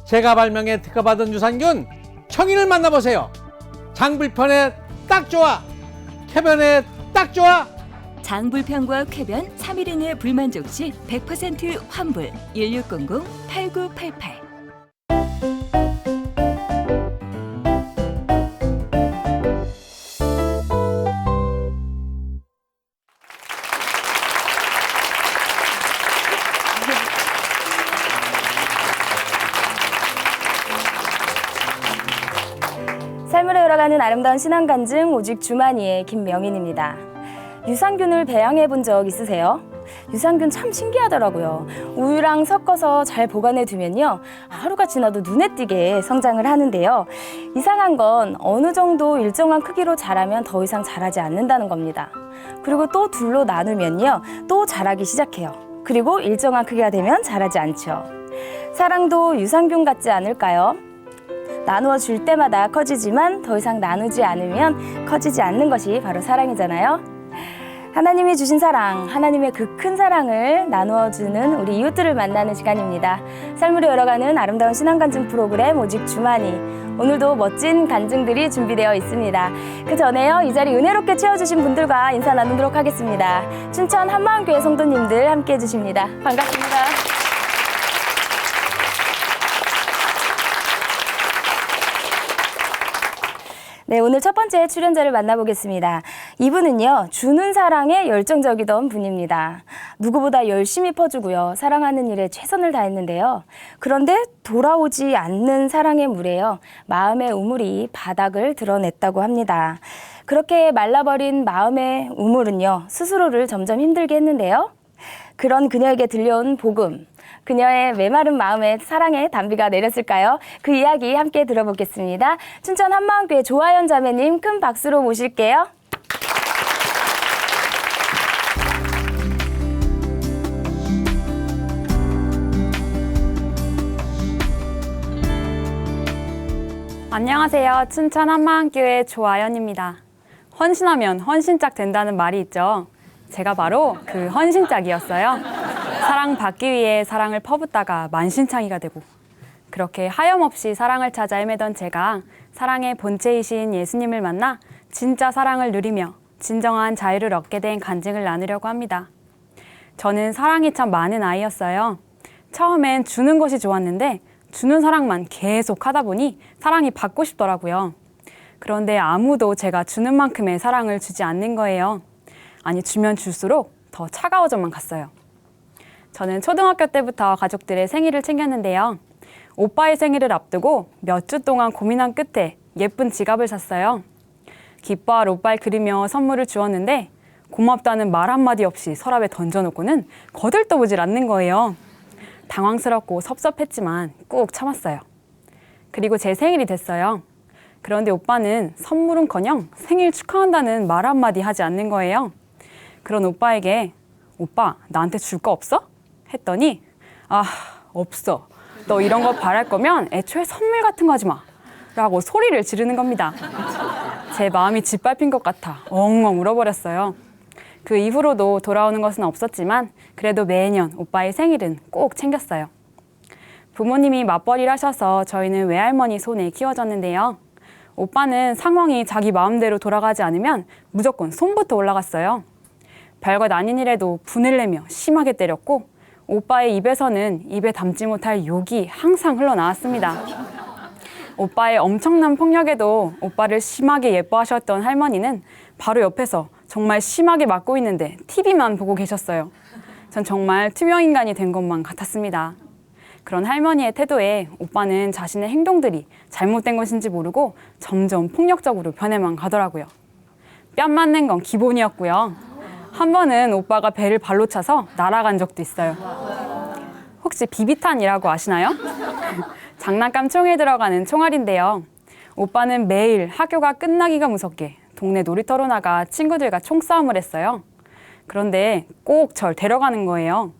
제가 발명해 특허받은 유산균 청인을 만나보세요. 장불편에 딱 좋아, 쾌변에 딱 좋아. 장불편과 쾌변 3일 이내 불만족 시 100% 환불. 1600-8988. 삶으로 열어가는 아름다운 신앙 간증 오직 주만이의 김명인입니다. 유산균을 배양해 본 적 있으세요? 유산균 참 신기하더라고요. 우유랑 섞어서 잘 보관해 두면요, 하루가 지나도 눈에 띄게 성장을 하는데요. 이상한 건 어느 정도 일정한 크기로 자라면 더 이상 자라지 않는다는 겁니다. 그리고 또 둘로 나누면요, 또 자라기 시작해요. 그리고 일정한 크기가 되면 자라지 않죠. 사랑도 유산균 같지 않을까요? 나누어 줄 때마다 커지지만 더 이상 나누지 않으면 커지지 않는 것이 바로 사랑이잖아요. 하나님이 주신 사랑, 하나님의 그 큰 사랑을 나누어주는 우리 이웃들을 만나는 시간입니다. 삶으로 열어가는 아름다운 신앙간증 프로그램 오직 주만이. 오늘도 멋진 간증들이 준비되어 있습니다. 그 전에요, 이 자리 은혜롭게 채워주신 분들과 인사 나누도록 하겠습니다. 춘천 한마음교회 성도님들 함께해 주십니다. 반갑습니다. 네, 오늘 첫 번째 출연자를 만나보겠습니다. 이분은요, 주는 사랑에 열정적이던 분입니다. 누구보다 열심히 퍼주고요, 사랑하는 일에 최선을 다했는데요. 그런데 돌아오지 않는 사랑의 물에요, 마음의 우물이 바닥을 드러냈다고 합니다. 그렇게 말라버린 마음의 우물은요, 스스로를 점점 힘들게 했는데요. 그런 그녀에게 들려온 복음, 그녀의 메마른 마음에 사랑의 단비가 내렸을까요? 그 이야기 함께 들어보겠습니다. 춘천 한마음교회 조아연 자매님 큰 박수로 모실게요. 안녕하세요. 춘천 한마음교회 조아연입니다. 헌신하면 헌신짝 된다는 말이 있죠. 제가 바로 그 헌신짝이었어요. 사랑받기 위해 사랑을 퍼붓다가 만신창이가 되고, 그렇게 하염없이 사랑을 찾아 헤매던 제가 사랑의 본체이신 예수님을 만나 진짜 사랑을 누리며 진정한 자유를 얻게 된 간증을 나누려고 합니다. 저는 사랑이 참 많은 아이였어요. 처음엔 주는 것이 좋았는데 주는 사랑만 계속 하다 보니 사랑이 받고 싶더라고요. 그런데 아무도 제가 주는 만큼의 사랑을 주지 않는 거예요. 아니, 주면 줄수록 더 차가워져만 갔어요. 저는 초등학교 때부터 가족들의 생일을 챙겼는데요. 오빠의 생일을 앞두고 몇 주 동안 고민한 끝에 예쁜 지갑을 샀어요. 기뻐할 오빠를 그리며 선물을 주었는데 고맙다는 말 한마디 없이 서랍에 던져놓고는 거들떠보질 않는 거예요. 당황스럽고 섭섭했지만 꾹 참았어요. 그리고 제 생일이 됐어요. 그런데 오빠는 선물은커녕 생일 축하한다는 말 한마디 하지 않는 거예요. 그런 오빠에게 오빠 나한테 줄 거 없어? 했더니 아 없어. 너 이런 거 바랄 거면 애초에 선물 같은 거 하지 마. 라고 소리를 지르는 겁니다. 제 마음이 짓밟힌 것 같아 엉엉 울어버렸어요. 그 이후로도 돌아오는 것은 없었지만 그래도 매년 오빠의 생일은 꼭 챙겼어요. 부모님이 맞벌이를 하셔서 저희는 외할머니 손에 키워졌는데요. 오빠는 상황이 자기 마음대로 돌아가지 않으면 무조건 손부터 올라갔어요. 별것 아닌 일에도 분을 내며 심하게 때렸고 오빠의 입에서는 입에 담지 못할 욕이 항상 흘러나왔습니다. 오빠의 엄청난 폭력에도 오빠를 심하게 예뻐하셨던 할머니는 바로 옆에서 정말 심하게 맞고 있는데 TV만 보고 계셨어요. 전 정말 투명인간이 된 것만 같았습니다. 그런 할머니의 태도에 오빠는 자신의 행동들이 잘못된 것인지 모르고 점점 폭력적으로 변해만 가더라고요. 뺨 맞는 건 기본이었고요. 한 번은 오빠가 배를 발로 차서 날아간 적도 있어요. 혹시 비비탄이라고 아시나요? 장난감 총에 들어가는 총알인데요. 오빠는 매일 학교가 끝나기가 무섭게 동네 놀이터로 나가 친구들과 총싸움을 했어요. 그런데 꼭 절 데려가는 거예요.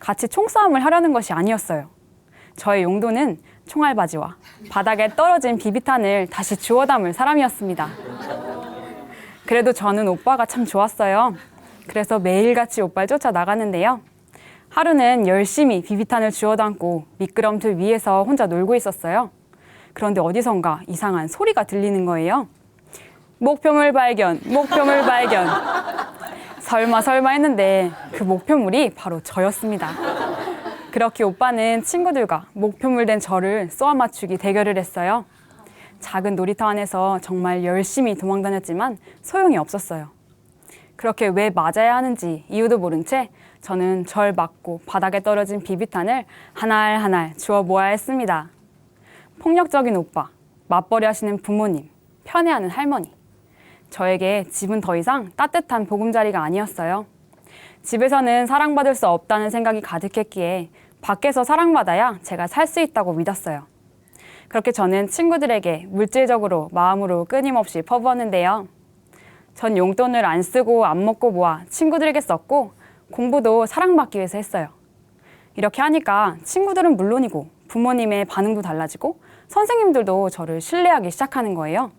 같이 총싸움을 하려는 것이 아니었어요. 저의 용도는 총알바지와 바닥에 떨어진 비비탄을 다시 주워 담을 사람이었습니다. 그래도 저는 오빠가 참 좋았어요. 그래서 매일같이 오빠를 쫓아 나가는데요. 하루는 열심히 비비탄을 주워 담고 미끄럼틀 위에서 혼자 놀고 있었어요. 그런데 어디선가 이상한 소리가 들리는 거예요. 목표물 발견, 목표물 발견. 설마 했는데 그 목표물이 바로 저였습니다. 그렇게 오빠는 친구들과 목표물 된 저를 쏘아 맞추기 대결을 했어요. 작은 놀이터 안에서 정말 열심히 도망다녔지만 소용이 없었어요. 그렇게 왜 맞아야 하는지 이유도 모른 채 저는 절 맞고 바닥에 떨어진 비비탄을 한 알 한 알 주워 모아야 했습니다. 폭력적인 오빠, 맞벌이 하시는 부모님, 편애하는 할머니. 저에게 집은 더 이상 따뜻한 보금자리가 아니었어요. 집에서는 사랑받을 수 없다는 생각이 가득했기에 밖에서 사랑받아야 제가 살 수 있다고 믿었어요. 그렇게 저는 친구들에게 물질적으로 마음으로 끊임없이 퍼부었는데요. 전 용돈을 안 쓰고 안 먹고 모아 친구들에게 썼고 공부도 사랑받기 위해서 했어요. 이렇게 하니까 친구들은 물론이고 부모님의 반응도 달라지고 선생님들도 저를 신뢰하기 시작하는 거예요.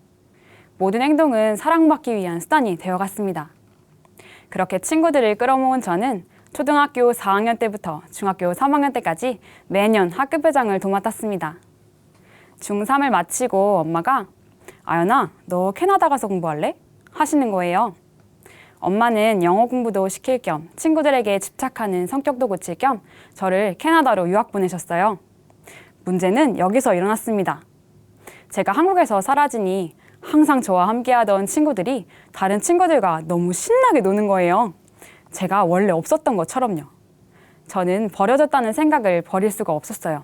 모든 행동은 사랑받기 위한 수단이 되어갔습니다. 그렇게 친구들을 끌어모은 저는 초등학교 4학년 때부터 중학교 3학년 때까지 매년 학급회장을 도맡았습니다. 중3을 마치고 엄마가 아연아, 너 캐나다 가서 공부할래? 하시는 거예요. 엄마는 영어 공부도 시킬 겸 친구들에게 집착하는 성격도 고칠 겸 저를 캐나다로 유학 보내셨어요. 문제는 여기서 일어났습니다. 제가 한국에서 사라지니 항상 저와 함께하던 친구들이 다른 친구들과 너무 신나게 노는 거예요. 제가 원래 없었던 것처럼요. 저는 버려졌다는 생각을 버릴 수가 없었어요.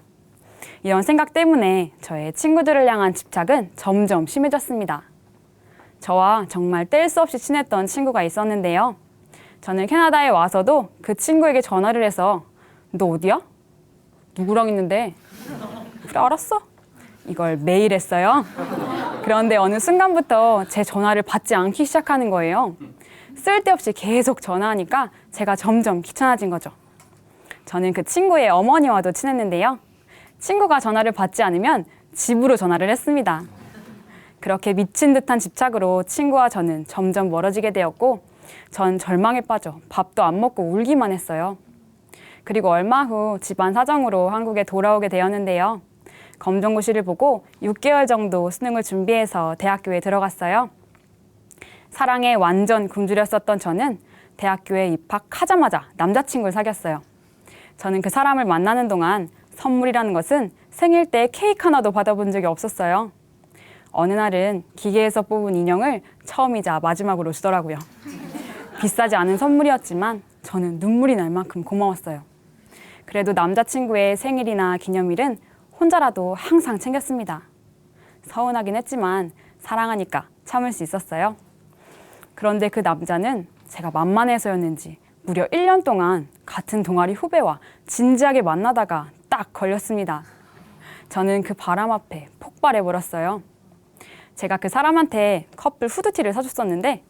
이런 생각 때문에 저의 친구들을 향한 집착은 점점 심해졌습니다. 저와 정말 뗄 수 없이 친했던 친구가 있었는데요. 저는 캐나다에 와서도 그 친구에게 전화를 해서 너 어디야? 누구랑 있는데? 그래 알았어. 이걸 매일 했어요. 그런데 어느 순간부터 제 전화를 받지 않기 시작하는 거예요. 쓸데없이 계속 전화하니까 제가 점점 귀찮아진 거죠. 저는 그 친구의 어머니와도 친했는데요. 친구가 전화를 받지 않으면 집으로 전화를 했습니다. 그렇게 미친 듯한 집착으로 친구와 저는 점점 멀어지게 되었고 전 절망에 빠져 밥도 안 먹고 울기만 했어요. 그리고 얼마 후 집안 사정으로 한국에 돌아오게 되었는데요. 검정고시를 보고 6개월 정도 수능을 준비해서 대학교에 들어갔어요. 사랑에 완전 굶주렸었던 저는 대학교에 입학하자마자 남자친구를 사귀었어요. 저는 그 사람을 만나는 동안 선물이라는 것은 생일 때 케이크 하나도 받아본 적이 없었어요. 어느 날은 기계에서 뽑은 인형을 처음이자 마지막으로 주더라고요. 비싸지 않은 선물이었지만 저는 눈물이 날 만큼 고마웠어요. 그래도 남자친구의 생일이나 기념일은 혼자라도 항상 챙겼습니다. 서운하긴 했지만 사랑하니까 참을 수 있었어요. 그런데 그 남자는 제가 만만해서였는지 무려 1년 동안 같은 동아리 후배와 진지하게 만나다가 딱 걸렸습니다. 저는 그 바람 앞에 폭발해버렸어요. 제가 그 사람한테 커플 후드티를 사줬었는데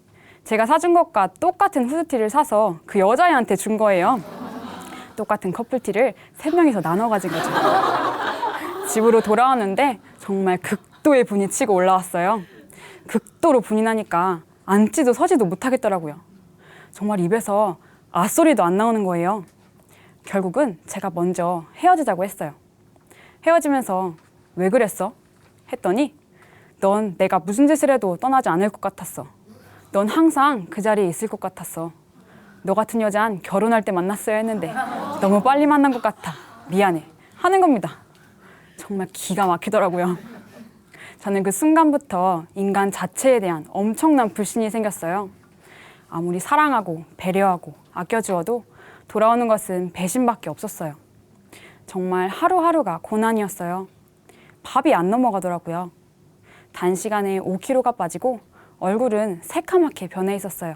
제가 사준 것과 똑같은 후드티를 사서 그 여자애한테 준 거예요. 똑같은 커플티를 3명이서 나눠 가진 거죠. 집으로 돌아왔는데 정말 극도의 분이 치고 올라왔어요. 극도로 분이 나니까 앉지도 서지도 못하겠더라고요. 정말 입에서 앗소리도 안 나오는 거예요. 결국은 제가 먼저 헤어지자고 했어요. 헤어지면서 왜 그랬어? 했더니 넌 내가 무슨 짓을 해도 떠나지 않을 것 같았어. 넌 항상 그 자리에 있을 것 같았어. 너 같은 여잔 결혼할 때 만났어야 했는데 너무 빨리 만난 것 같아. 미안해. 하는 겁니다. 정말 기가 막히더라고요. 저는 그 순간부터 인간 자체에 대한 엄청난 불신이 생겼어요. 아무리 사랑하고 배려하고 아껴주어도 돌아오는 것은 배신밖에 없었어요. 정말 하루하루가 고난이었어요. 밥이 안 넘어가더라고요. 단시간에 5kg가 빠지고 얼굴은 새카맣게 변해 있었어요.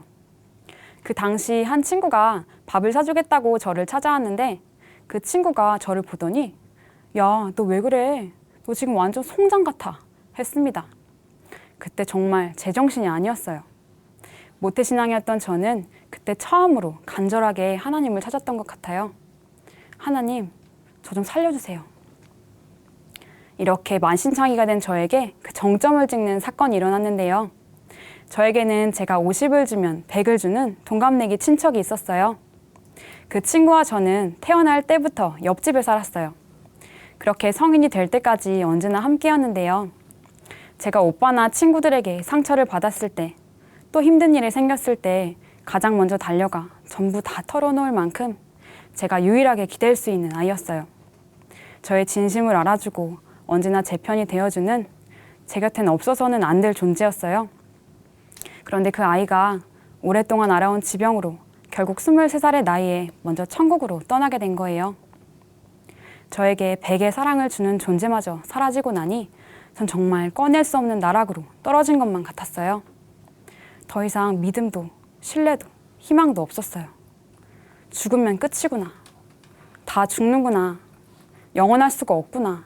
그 당시 한 친구가 밥을 사주겠다고 저를 찾아왔는데 그 친구가 저를 보더니 야, 너 왜 그래? 너 지금 완전 송장 같아. 했습니다. 그때 정말 제정신이 아니었어요. 모태신앙이었던 저는 그때 처음으로 간절하게 하나님을 찾았던 것 같아요. 하나님, 저 좀 살려주세요. 이렇게 만신창이가 된 저에게 그 정점을 찍는 사건이 일어났는데요. 저에게는 제가 50을 주면 100을 주는 동갑내기 친척이 있었어요. 그 친구와 저는 태어날 때부터 옆집에 살았어요. 그렇게 성인이 될 때까지 언제나 함께였는데요. 제가 오빠나 친구들에게 상처를 받았을 때, 또 힘든 일이 생겼을 때 가장 먼저 달려가 전부 다 털어놓을 만큼 제가 유일하게 기댈 수 있는 아이였어요. 저의 진심을 알아주고 언제나 제 편이 되어주는, 제 곁엔 없어서는 안 될 존재였어요. 그런데 그 아이가 오랫동안 알아온 지병으로 결국 23살의 나이에 먼저 천국으로 떠나게 된 거예요. 저에게 100의 사랑을 주는 존재마저 사라지고 나니 전 정말 꺼낼 수 없는 나락으로 떨어진 것만 같았어요. 더 이상 믿음도 신뢰도 희망도 없었어요. 죽으면 끝이구나. 다 죽는구나. 영원할 수가 없구나.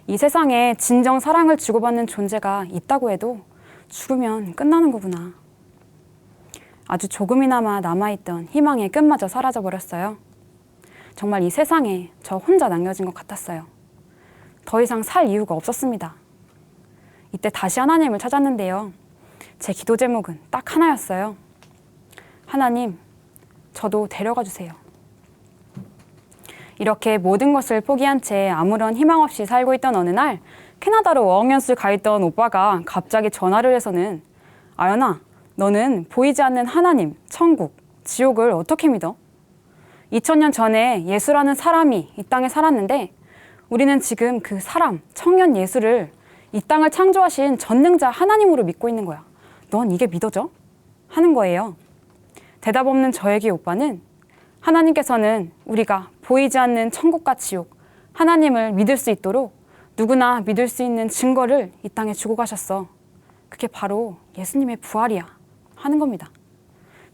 이 세상에 진정 사랑을 주고받는 존재가 있다고 해도 죽으면 끝나는 거구나. 아주 조금이나마 남아있던 희망의 끝마저 사라져버렸어요. 정말 이 세상에 저 혼자 남겨진 것 같았어요. 더 이상 살 이유가 없었습니다. 이때 다시 하나님을 찾았는데요. 제 기도 제목은 딱 하나였어요. 하나님, 저도 데려가 주세요. 이렇게 모든 것을 포기한 채 아무런 희망 없이 살고 있던 어느 날 캐나다로 어학연수 가 있던 오빠가 갑자기 전화를 해서는 아연아, 너는 보이지 않는 하나님, 천국, 지옥을 어떻게 믿어? 2000년 전에 예수라는 사람이 이 땅에 살았는데 우리는 지금 그 사람, 청년 예수를 이 땅을 창조하신 전능자 하나님으로 믿고 있는 거야. 넌 이게 믿어져? 하는 거예요. 대답 없는 저에게 오빠는 하나님께서는 우리가 보이지 않는 천국과 지옥, 하나님을 믿을 수 있도록 누구나 믿을 수 있는 증거를 이 땅에 주고 가셨어. 그게 바로 예수님의 부활이야. 하는 겁니다.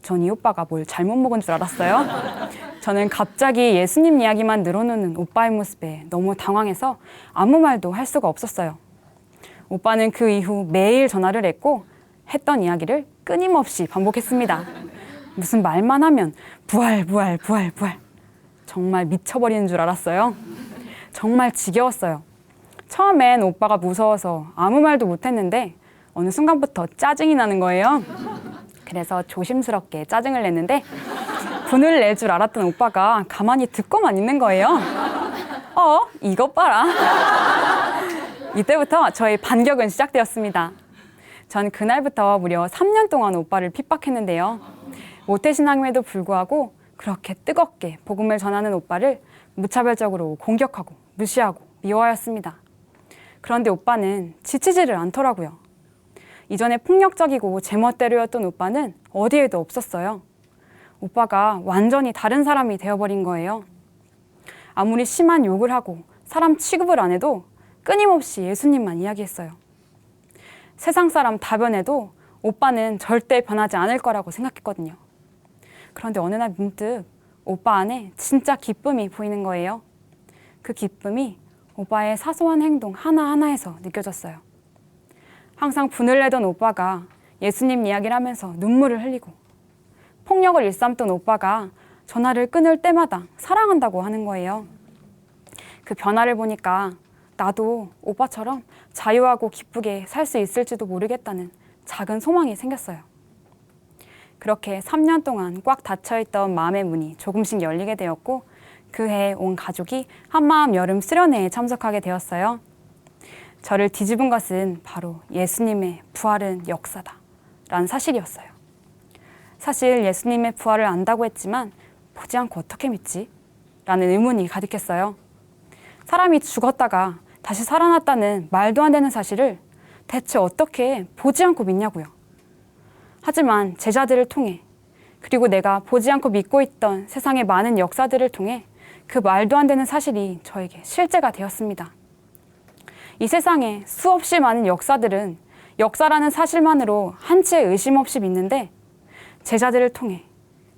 전 이 오빠가 뭘 잘못 먹은 줄 알았어요. 저는 갑자기 예수님 이야기만 늘어놓는 오빠의 모습에 너무 당황해서 아무 말도 할 수가 없었어요. 오빠는 그 이후 매일 전화를 했고 했던 이야기를 끊임없이 반복했습니다. 무슨 말만 하면 부활, 부활, 부활, 부활. 정말 미쳐버리는 줄 알았어요. 정말 지겨웠어요. 처음엔 오빠가 무서워서 아무 말도 못했는데 어느 순간부터 짜증이 나는 거예요. 그래서 조심스럽게 짜증을 냈는데 분을 낼 줄 알았던 오빠가 가만히 듣고만 있는 거예요. 이것 봐라. 이때부터 저의 반격은 시작되었습니다. 전 그날부터 무려 3년 동안 오빠를 핍박했는데요. 모태신앙임에도 불구하고 그렇게 뜨겁게 복음을 전하는 오빠를 무차별적으로 공격하고 무시하고 미워하였습니다. 그런데 오빠는 지치지를 않더라고요. 이전에 폭력적이고 제멋대로였던 오빠는 어디에도 없었어요. 오빠가 완전히 다른 사람이 되어버린 거예요. 아무리 심한 욕을 하고 사람 취급을 안 해도 끊임없이 예수님만 이야기했어요. 세상 사람 다 변해도 오빠는 절대 변하지 않을 거라고 생각했거든요. 그런데 어느 날 문득 오빠 안에 진짜 기쁨이 보이는 거예요. 그 기쁨이 오빠의 사소한 행동 하나하나에서 느껴졌어요. 항상 분을 내던 오빠가 예수님 이야기를 하면서 눈물을 흘리고 폭력을 일삼던 오빠가 전화를 끊을 때마다 사랑한다고 하는 거예요. 그 변화를 보니까 나도 오빠처럼 자유하고 기쁘게 살 수 있을지도 모르겠다는 작은 소망이 생겼어요. 그렇게 3년 동안 꽉 닫혀있던 마음의 문이 조금씩 열리게 되었고 그해 온 가족이 한마음 여름 수련회에 참석하게 되었어요. 저를 뒤집은 것은 바로 예수님의 부활은 역사다 라는 사실이었어요. 사실 예수님의 부활을 안다고 했지만 보지 않고 어떻게 믿지? 라는 의문이 가득했어요. 사람이 죽었다가 다시 살아났다는 말도 안 되는 사실을 대체 어떻게 보지 않고 믿냐고요. 하지만 제자들을 통해 그리고 내가 보지 않고 믿고 있던 세상의 많은 역사들을 통해 그 말도 안 되는 사실이 저에게 실제가 되었습니다. 이 세상에 수없이 많은 역사들은 역사라는 사실만으로 한치의 의심 없이 믿는데 제자들을 통해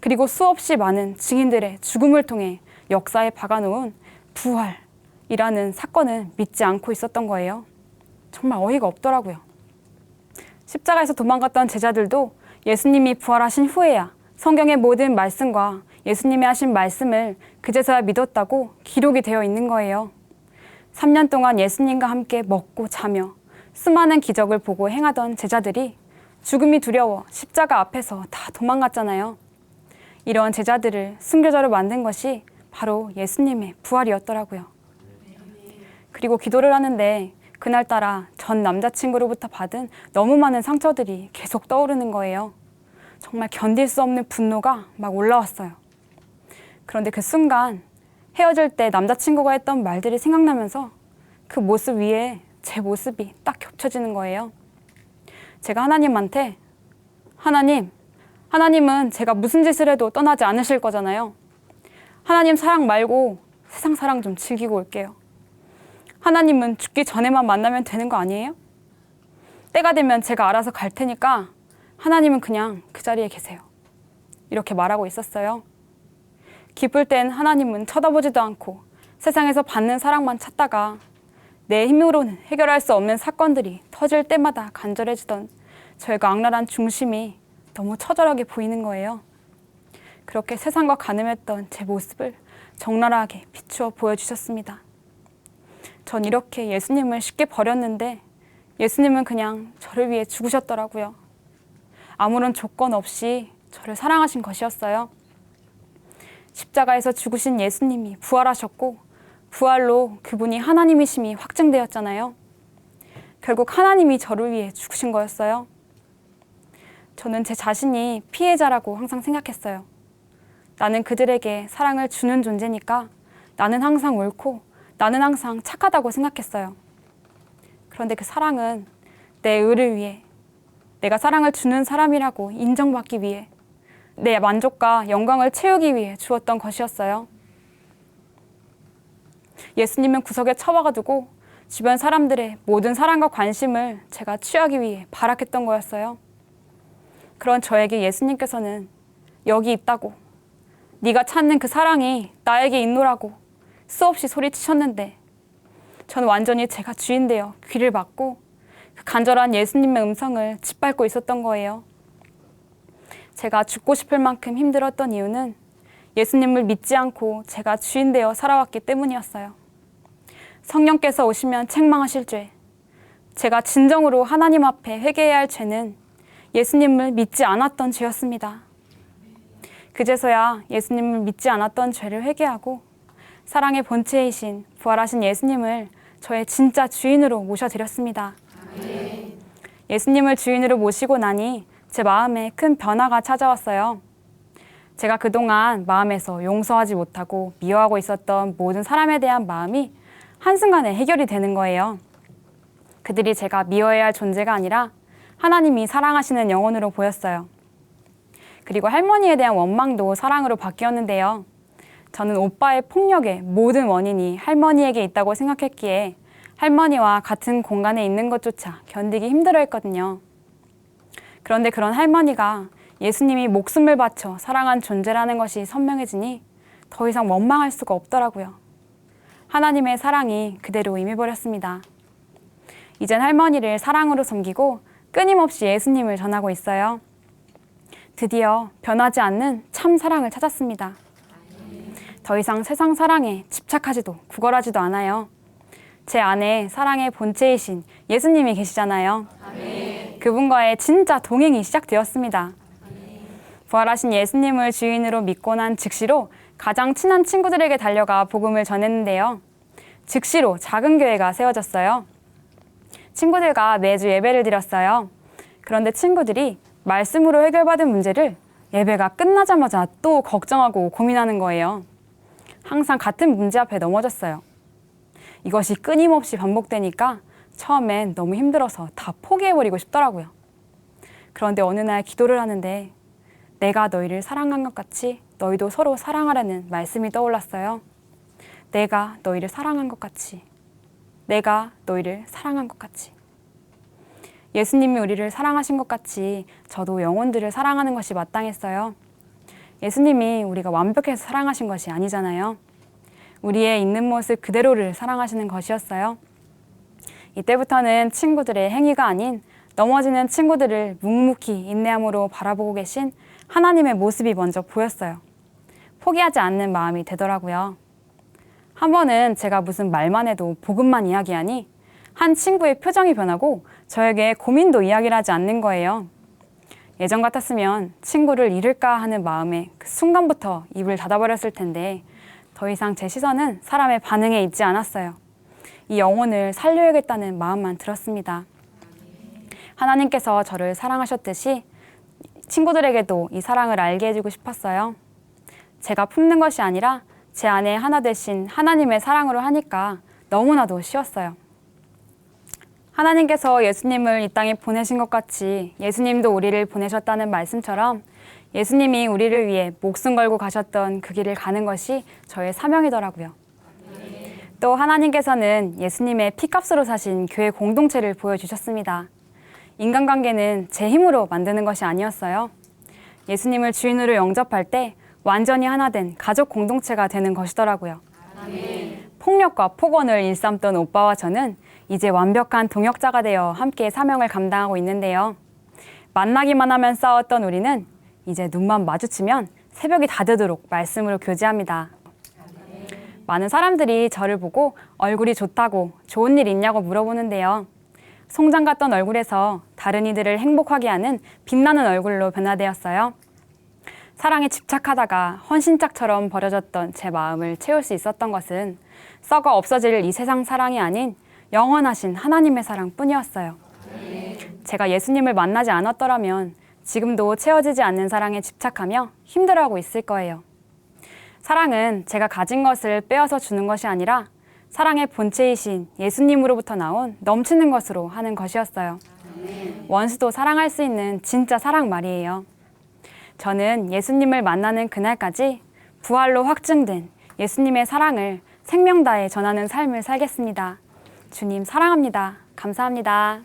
그리고 수없이 많은 증인들의 죽음을 통해 역사에 박아놓은 부활이라는 사건은 믿지 않고 있었던 거예요. 정말 어이가 없더라고요. 십자가에서 도망갔던 제자들도 예수님이 부활하신 후에야 성경의 모든 말씀과 예수님이 하신 말씀을 그제서야 믿었다고 기록이 되어 있는 거예요. 3년 동안 예수님과 함께 먹고 자며 수많은 기적을 보고 행하던 제자들이 죽음이 두려워 십자가 앞에서 다 도망갔잖아요. 이런 제자들을 순교자로 만든 것이 바로 예수님의 부활이었더라고요. 그리고 기도를 하는데 그날따라 전 남자친구로부터 받은 너무 많은 상처들이 계속 떠오르는 거예요. 정말 견딜 수 없는 분노가 막 올라왔어요. 그런데 그 순간 헤어질 때 남자친구가 했던 말들이 생각나면서 그 모습 위에 제 모습이 딱 겹쳐지는 거예요. 제가 하나님한테 하나님은 제가 무슨 짓을 해도 떠나지 않으실 거잖아요. 하나님 사랑 말고 세상 사랑 좀 즐기고 올게요. 하나님은 죽기 전에만 만나면 되는 거 아니에요? 때가 되면 제가 알아서 갈 테니까 하나님은 그냥 그 자리에 계세요. 이렇게 말하고 있었어요. 기쁠 땐 하나님은 쳐다보지도 않고 세상에서 받는 사랑만 찾다가 내 힘으로는 해결할 수 없는 사건들이 터질 때마다 간절해지던 저의 그 악랄한 중심이 너무 처절하게 보이는 거예요. 그렇게 세상과 가늠했던 제 모습을 적나라하게 비추어 보여주셨습니다. 전 이렇게 예수님을 쉽게 버렸는데 예수님은 그냥 저를 위해 죽으셨더라고요. 아무런 조건 없이 저를 사랑하신 것이었어요. 십자가에서 죽으신 예수님이 부활하셨고 부활로 그분이 하나님이심이 확증되었잖아요. 결국 하나님이 저를 위해 죽으신 거였어요. 저는 제 자신이 피해자라고 항상 생각했어요. 나는 그들에게 사랑을 주는 존재니까 나는 항상 옳고 나는 항상 착하다고 생각했어요. 그런데 그 사랑은 내 의를 위해, 내가 사랑을 주는 사람이라고 인정받기 위해, 내 만족과 영광을 채우기 위해 주었던 것이었어요. 예수님은 구석에 처박아두고 주변 사람들의 모든 사랑과 관심을 제가 취하기 위해 발악했던 거였어요. 그런 저에게 예수님께서는 여기 있다고, 네가 찾는 그 사랑이 나에게 있노라고 수없이 소리치셨는데 저는 완전히 제가 주인 되어 귀를 막고 그 간절한 예수님의 음성을 짓밟고 있었던 거예요. 제가 죽고 싶을 만큼 힘들었던 이유는 예수님을 믿지 않고 제가 주인 되어 살아왔기 때문이었어요. 성령께서 오시면 책망하실 죄, 제가 진정으로 하나님 앞에 회개해야 할 죄는 예수님을 믿지 않았던 죄였습니다. 그제서야 예수님을 믿지 않았던 죄를 회개하고 사랑의 본체이신 부활하신 예수님을 저의 진짜 주인으로 모셔드렸습니다. 예수님을 주인으로 모시고 나니 제 마음에 큰 변화가 찾아왔어요. 제가 그동안 마음에서 용서하지 못하고 미워하고 있었던 모든 사람에 대한 마음이 한순간에 해결이 되는 거예요. 그들이 제가 미워해야 할 존재가 아니라 하나님이 사랑하시는 영혼으로 보였어요. 그리고 할머니에 대한 원망도 사랑으로 바뀌었는데요. 저는 오빠의 폭력의 모든 원인이 할머니에게 있다고 생각했기에 할머니와 같은 공간에 있는 것조차 견디기 힘들어했거든요. 그런데 그런 할머니가 예수님이 목숨을 바쳐 사랑한 존재라는 것이 선명해지니 더 이상 원망할 수가 없더라고요. 하나님의 사랑이 그대로 임해버렸습니다. 이젠 할머니를 사랑으로 섬기고 끊임없이 예수님을 전하고 있어요. 드디어 변하지 않는 참 사랑을 찾았습니다. 더 이상 세상 사랑에 집착하지도 구걸하지도 않아요. 제 안에 사랑의 본체이신 예수님이 계시잖아요. 그분과의 진짜 동행이 시작되었습니다. 부활하신 예수님을 주인으로 믿고 난 즉시로 가장 친한 친구들에게 달려가 복음을 전했는데요. 즉시로 작은 교회가 세워졌어요. 친구들과 매주 예배를 드렸어요. 그런데 친구들이 말씀으로 해결받은 문제를 예배가 끝나자마자 또 걱정하고 고민하는 거예요. 항상 같은 문제 앞에 넘어졌어요. 이것이 끊임없이 반복되니까 처음엔 너무 힘들어서 다 포기해버리고 싶더라고요. 그런데 어느 날 기도를 하는데 내가 너희를 사랑한 것 같이 너희도 서로 사랑하라는 말씀이 떠올랐어요. 내가 너희를 사랑한 것 같이, 내가 너희를 사랑한 것 같이. 예수님이 우리를 사랑하신 것 같이 저도 영혼들을 사랑하는 것이 마땅했어요. 예수님이 우리가 완벽해서 사랑하신 것이 아니잖아요. 우리의 있는 모습 그대로를 사랑하시는 것이었어요. 이때부터는 친구들의 행위가 아닌 넘어지는 친구들을 묵묵히 인내함으로 바라보고 계신 하나님의 모습이 먼저 보였어요. 포기하지 않는 마음이 되더라고요. 한 번은 제가 무슨 말만 해도 복음만 이야기하니 한 친구의 표정이 변하고 저에게 고민도 이야기를 하지 않는 거예요. 예전 같았으면 친구를 잃을까 하는 마음에 그 순간부터 입을 닫아버렸을 텐데 더 이상 제 시선은 사람의 반응에 있지 않았어요. 이 영혼을 살려야겠다는 마음만 들었습니다. 하나님께서 저를 사랑하셨듯이 친구들에게도 이 사랑을 알게 해주고 싶었어요. 제가 품는 것이 아니라 제 안에 하나 되신 하나님의 사랑으로 하니까 너무나도 쉬웠어요. 하나님께서 예수님을 이 땅에 보내신 것 같이 예수님도 우리를 보내셨다는 말씀처럼 예수님이 우리를 위해 목숨 걸고 가셨던 그 길을 가는 것이 저의 사명이더라고요. 또 하나님께서는 예수님의 피값으로 사신 교회 공동체를 보여주셨습니다. 인간관계는 제 힘으로 만드는 것이 아니었어요. 예수님을 주인으로 영접할 때 완전히 하나 된 가족 공동체가 되는 것이더라고요. 폭력과 폭언을 일삼던 오빠와 저는 이제 완벽한 동역자가 되어 함께 사명을 감당하고 있는데요. 만나기만 하면 싸웠던 우리는 이제 눈만 마주치면 새벽이 다 되도록 말씀으로 교제합니다. 많은 사람들이 저를 보고 얼굴이 좋다고 좋은 일 있냐고 물어보는데요. 송장 같던 얼굴에서 다른 이들을 행복하게 하는 빛나는 얼굴로 변화되었어요. 사랑에 집착하다가 헌신짝처럼 버려졌던 제 마음을 채울 수 있었던 것은 썩어 없어질 이 세상 사랑이 아닌 영원하신 하나님의 사랑뿐이었어요. 제가 예수님을 만나지 않았더라면 지금도 채워지지 않는 사랑에 집착하며 힘들어하고 있을 거예요. 사랑은 제가 가진 것을 빼앗아 주는 것이 아니라 사랑의 본체이신 예수님으로부터 나온 넘치는 것으로 하는 것이었어요. 원수도 사랑할 수 있는 진짜 사랑 말이에요. 저는 예수님을 만나는 그날까지 부활로 확증된 예수님의 사랑을 생명 다해 전하는 삶을 살겠습니다. 주님 사랑합니다. 감사합니다.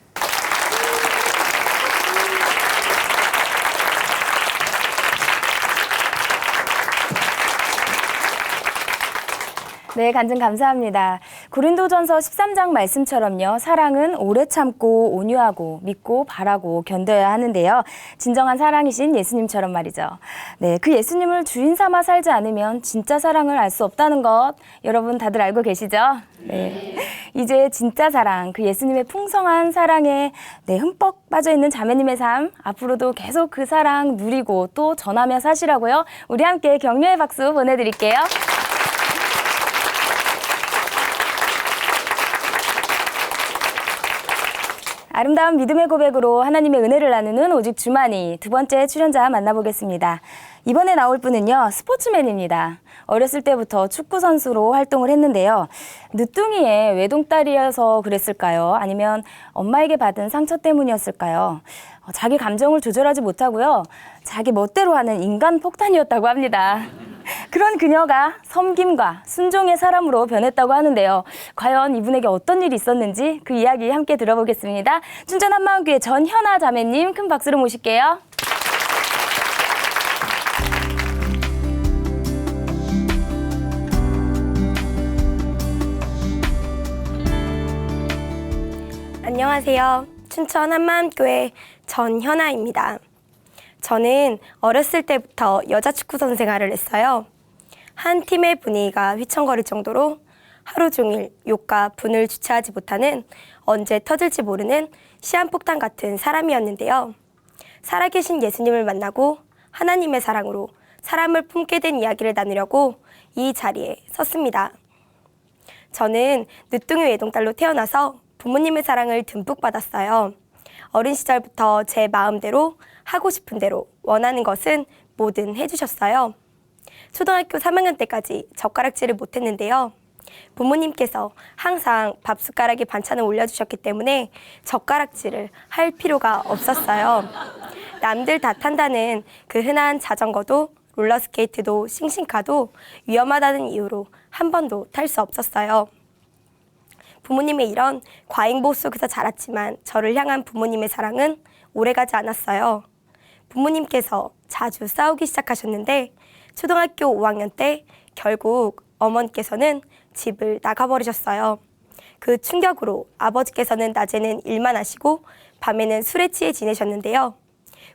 네, 간증 감사합니다. 고린도전서 13장 말씀처럼요. 사랑은 오래 참고 온유하고 믿고 바라고 견뎌야 하는데요. 진정한 사랑이신 예수님처럼 말이죠. 네, 그 예수님을 주인 삼아 살지 않으면 진짜 사랑을 알 수 없다는 것 여러분 다들 알고 계시죠? 네. 이제 진짜 사랑, 그 예수님의 풍성한 사랑에 흠뻑 빠져있는 자매님의 삶, 앞으로도 계속 그 사랑 누리고 또 전하며 사시라고요. 우리 함께 격려의 박수 보내드릴게요. 아름다운 믿음의 고백으로 하나님의 은혜를 나누는 오직 주만이 두 번째 출연자 만나보겠습니다. 이번에 나올 분은요, 스포츠맨입니다. 어렸을 때부터 축구 선수로 활동을 했는데요. 늦둥이의 외동딸이어서 그랬을까요? 아니면 엄마에게 받은 상처 때문이었을까요? 자기 감정을 조절하지 못하고요. 자기 멋대로 하는 인간 폭탄이었다고 합니다. 그런 그녀가 섬김과 순종의 사람으로 변했다고 하는데요. 과연 이분에게 어떤 일이 있었는지 그 이야기 함께 들어보겠습니다. 춘천 한마음교회 전현아 자매님 큰 박수로 모실게요. 안녕하세요. 춘천 한마음교회 전현아입니다. 저는 어렸을 때부터 여자 축구 선수 생활을 했어요. 한 팀의 분위기가 휘청거릴 정도로 하루 종일 욕과 분을 주체하지 못하는 언제 터질지 모르는 시한폭탄 같은 사람이었는데요. 살아계신 예수님을 만나고 하나님의 사랑으로 사람을 품게 된 이야기를 나누려고 이 자리에 섰습니다. 저는 늦둥이 외동딸로 태어나서 부모님의 사랑을 듬뿍 받았어요. 어린 시절부터 제 마음대로 하고 싶은 대로 원하는 것은 뭐든 해주셨어요. 초등학교 3학년 때까지 젓가락질을 못했는데요. 부모님께서 항상 밥숟가락에 반찬을 올려주셨기 때문에 젓가락질을 할 필요가 없었어요. 남들 다 탄다는 그 흔한 자전거도 롤러스케이트도 싱싱카도 위험하다는 이유로 한 번도 탈 수 없었어요. 부모님의 이런 과잉보호 속에서 자랐지만 저를 향한 부모님의 사랑은 오래가지 않았어요. 부모님께서 자주 싸우기 시작하셨는데 초등학교 5학년 때 결국 어머니께서는 집을 나가버리셨어요. 그 충격으로 아버지께서는 낮에는 일만 하시고 밤에는 술에 취해 지내셨는데요.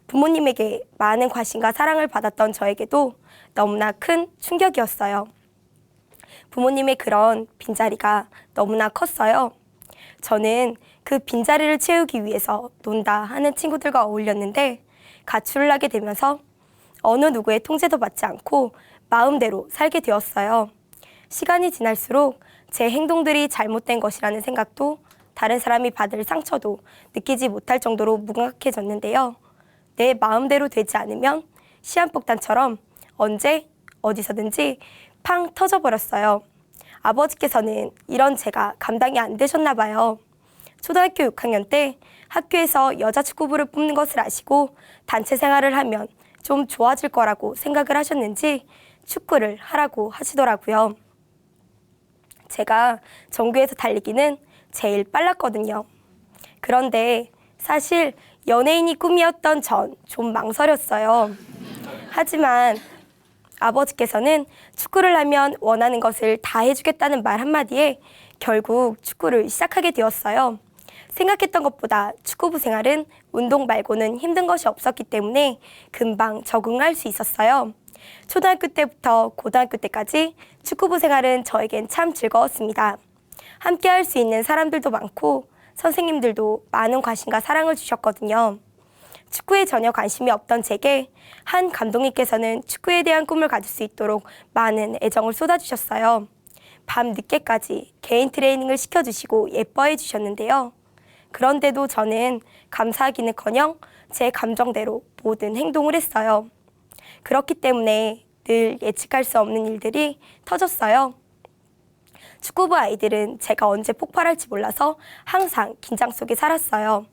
부모님에게 많은 관심과 사랑을 받았던 저에게도 너무나 큰 충격이었어요. 부모님의 그런 빈자리가 너무나 컸어요. 저는 그 빈자리를 채우기 위해서 논다 하는 친구들과 어울렸는데 가출을 하게 되면서 어느 누구의 통제도 받지 않고 마음대로 살게 되었어요. 시간이 지날수록 제 행동들이 잘못된 것이라는 생각도 다른 사람이 받을 상처도 느끼지 못할 정도로 무감각해졌는데요. 내 마음대로 되지 않으면 시한폭탄처럼 언제 어디서든지 팡 터져버렸어요. 아버지께서는 이런 제가 감당이 안 되셨나 봐요. 초등학교 6학년 때 학교에서 여자 축구부를 뽑는 것을 아시고 단체 생활을 하면 좀 좋아질 거라고 생각을 하셨는지 축구를 하라고 하시더라고요. 제가 전교에서 달리기는 제일 빨랐거든요. 그런데 사실 연예인이 꿈이었던 전 좀 망설였어요. 하지만 아버지께서는 축구를 하면 원하는 것을 다 해주겠다는 말 한마디에 결국 축구를 시작하게 되었어요. 생각했던 것보다 축구부 생활은 운동 말고는 힘든 것이 없었기 때문에 금방 적응할 수 있었어요. 초등학교 때부터 고등학교 때까지 축구부 생활은 저에겐 참 즐거웠습니다. 함께 할 수 있는 사람들도 많고 선생님들도 많은 관심과 사랑을 주셨거든요. 축구에 전혀 관심이 없던 제게 한 감독님께서는 축구에 대한 꿈을 가질 수 있도록 많은 애정을 쏟아주셨어요. 밤 늦게까지 개인 트레이닝을 시켜주시고 예뻐해 주셨는데요. 그런데도 저는 감사하기는커녕 제 감정대로 모든 행동을 했어요. 그렇기 때문에 늘 예측할 수 없는 일들이 터졌어요. 축구부 아이들은 제가 언제 폭발할지 몰라서 항상 긴장 속에 살았어요.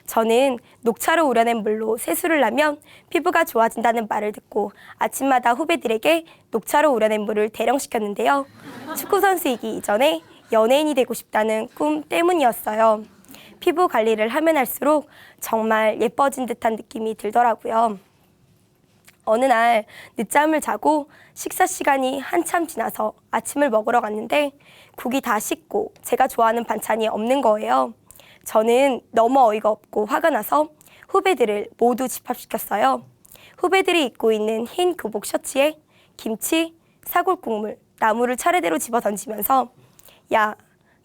저는 녹차로 우려낸 물로 세수를 하면 피부가 좋아진다는 말을 듣고 아침마다 후배들에게 녹차로 우려낸 물을 대령시켰는데요. 축구 선수이기 이전에 연예인이 되고 싶다는 꿈 때문이었어요. 피부 관리를 하면 할수록 정말 예뻐진 듯한 느낌이 들더라고요. 어느 날 늦잠을 자고 식사 시간이 한참 지나서 아침을 먹으러 갔는데 국이 다 식고 제가 좋아하는 반찬이 없는 거예요. 저는 너무 어이가 없고 화가 나서 후배들을 모두 집합시켰어요. 후배들이 입고 있는 흰 교복 셔츠에 김치, 사골국물, 나물을 차례대로 집어 던지면서 야,